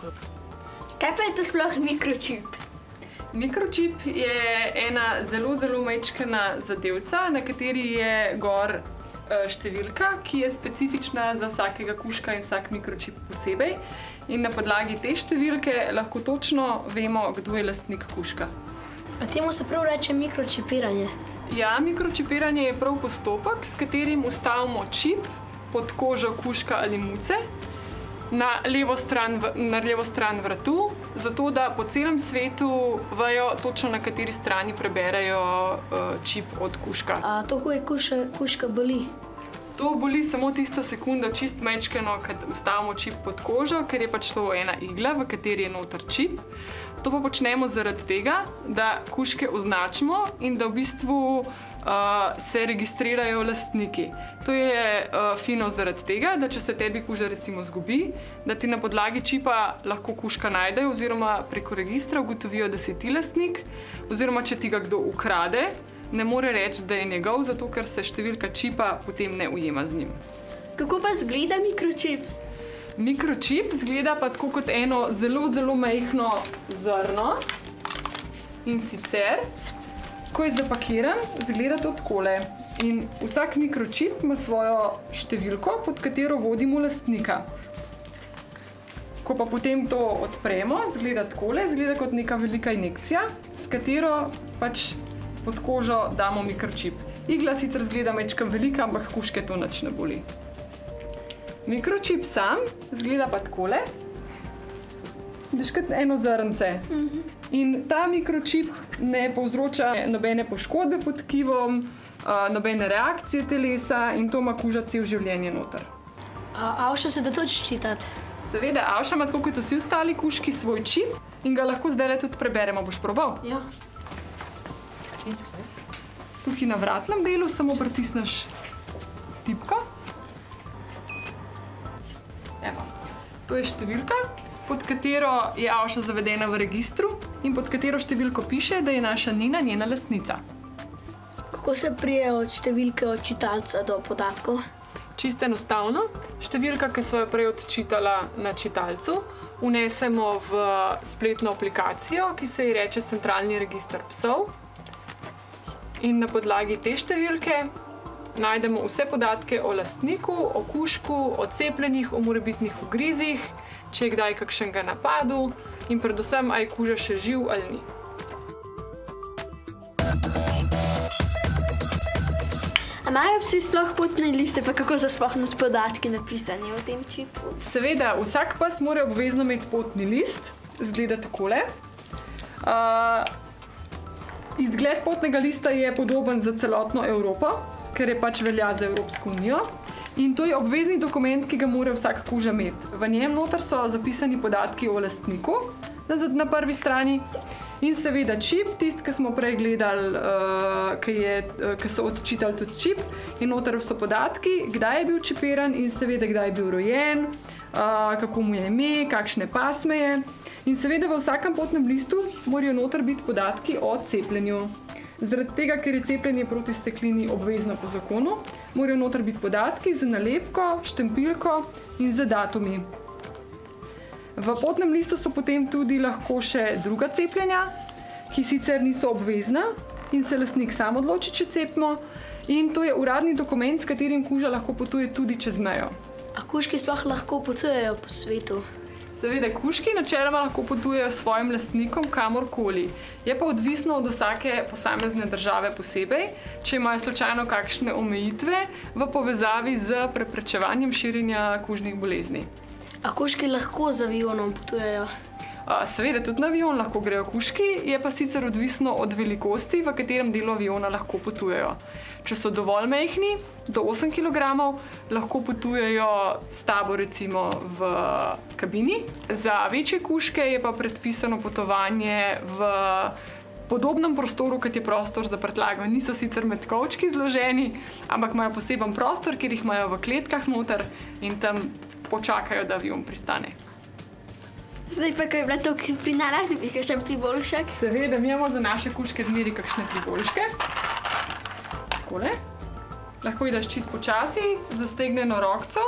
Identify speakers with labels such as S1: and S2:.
S1: kuško.
S2: Kaj pa je to sploh mikročip?
S3: Mikročip je ena zelo majčkena zadevca, na kateri je gor številka, ki je specifična za vsakega kužka in vsak mikročip posebej. In na podlagi te številke lahko točno vemo, kdo je lastnik kužka.
S2: A temu se prav reče mikročipiranje?
S3: Ja, mikročipiranje je prav postopek, s katerim vstavimo čip pod kožo kužka ali muce na levo stran vratu, zato da po celem svetu vejo točno, na kateri strani preberejo čip od kužka.
S2: A to, ko je kužka boli?
S3: To boli samo tisto sekundo, čist majčkeno, kad vstavimo čip pod kožo, ker je pač to ena igla, v kateri je noter čip. To pa počnemo zaradi tega, da kužke označimo in da v bistvu se registrirajo lastniki. To je fino zaradi tega, da če se tebi kuža recimo zgubi, da ti na podlagi čipa lahko kužka najdejo oziroma preko registra ugotovijo, da si ti lastnik, oziroma če ti ga kdo ukrade, ne more reči, da je njegov, zato ker se številka čipa potem ne ujema z njim.
S2: Kako pa izgleda mikročip?
S3: Mikročip izgleda pa tako kot eno zelo majhno zrno. In sicer, ko je zapakiran, izgleda to takole. In vsak mikročip ima svojo številko, pod katero vodimo lastnika. Ko pa potem to odpremo, izgleda takole, izgleda kot neka velika injekcija, s katero pač pod kožo damo mikročip. Igla sicer izgleda majčkeno velika, ampak kužke to nič ne boli. Mikročip sam izgleda pa takole. Vidiš kot eno zrnce. In ta mikročip ne povzroča nobene poškodbe pod tkivom, nobene reakcije telesa in to ima kuža cel življenje noter.
S2: A avša se da tudi ščitati?
S3: Seveda, avša ima tako kot vsi ostali kužki svoj čip in ga lahko zdajle tudi preberemo. Boš probal?
S2: Ja.
S3: Tukaj na vratnem delu samo pritisneš tipko. Evo, to je številka, pod katero je avša zavedena v registru in pod katero številko piše, da je naša Nina njena lastnica.
S2: Kako se prije od številke od čitalca do podatkov?
S3: Čisto enostavno. Številka, ki so jo prej odčitala na čitalcu, vnesemo v spletno aplikacijo, ki se ji reče Centralni register psov. In na podlagi te številke najdemo vse podatke o lastniku, o kužku, o cepljenjih, o morebitnih ugrizih, če je kdaj kakšnega napadu in predvsem, a je kuža še živ ali ni.
S2: A imajo psi sploh potne liste, pa kako so sploh podatki napisani o tem čipu?
S3: Seveda, vsak pes mora obvezno imeti potni list, izgleda takole. Izgled potnega lista je podoben za celotno Evropo, ker je pač velja za Evropsko unijo. In to je obvezni dokument, ki ga mora vsak kuža imeti. V njem noter so zapisani podatki o lastniku na prvi strani in seveda čip, tisti, ki smo prej gledali, ki so odčitali tudi čip. In noter so podatki, kdaj je bil čipiran in seveda kdaj je bil rojen, kako mu je ime, kakšne pasme je. In seveda v vsakem potnem listu morajo noter biti podatki o cepljenju. Zaradi tega, ker je cepljenje proti steklini obvezno po zakonu, morajo noter biti podatki z nalepko, štempilko in z datumi. V potnem listu so potem tudi lahko še druga cepljenja, ki sicer niso obvezna in se lastnik sam odloči, če cepimo. In to je uradni dokument, s katerim kuža lahko potuje tudi čez mejo.
S2: A kužki sploh lahko potujejo po svetu?
S3: Seveda, kužki načeloma lahko potujejo s svojim lastnikom kamorkoli. Je pa odvisno od vsake posamezne države posebej, če imajo slučajno kakšne omejitve v povezavi z preprečevanjem širjenja kužnih bolezni.
S2: A kužki lahko z avionom potujejo?
S3: Seveda, tudi na avion lahko grejo kužki, je pa sicer odvisno od velikosti, v katerem delu aviona lahko potujejo. Če so dovolj majhni, do 8 kg, lahko potujejo s tabo recimo v kabini. Za večje kužke je pa predpisano potovanje v podobnem prostoru, kot je prostor za prtljago. Niso sicer med kovčki zloženi, ampak imajo poseben prostor, kjer jih imajo v kletkah noter in tam počakajo, da avion pristane.
S2: Zdaj pa, ko je bila to kriminala, ne bi kakšen priboljšek?
S3: Seveda, mi imamo za naše kužke zmeri kakšne priboljške. Takole. Lahko jih daš čisto počasi, zastegnjeno rokco.